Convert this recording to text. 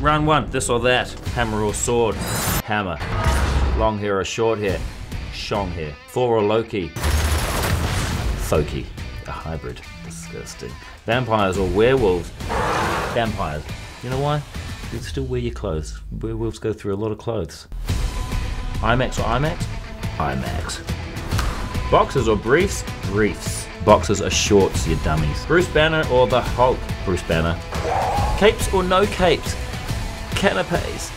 Round one, this or that. Hammer or sword. Hammer. Long hair or short hair. Shong hair. Thor or Loki. Foki. A hybrid. Disgusting. Vampires or werewolves. Vampires. You know why? You still wear your clothes. Werewolves go through a lot of clothes. IMAX or IMAX? IMAX. Boxers or briefs? Briefs. Boxers are shorts, you dummies. Bruce Banner or the Hulk? Bruce Banner. Capes or no capes? Canapes.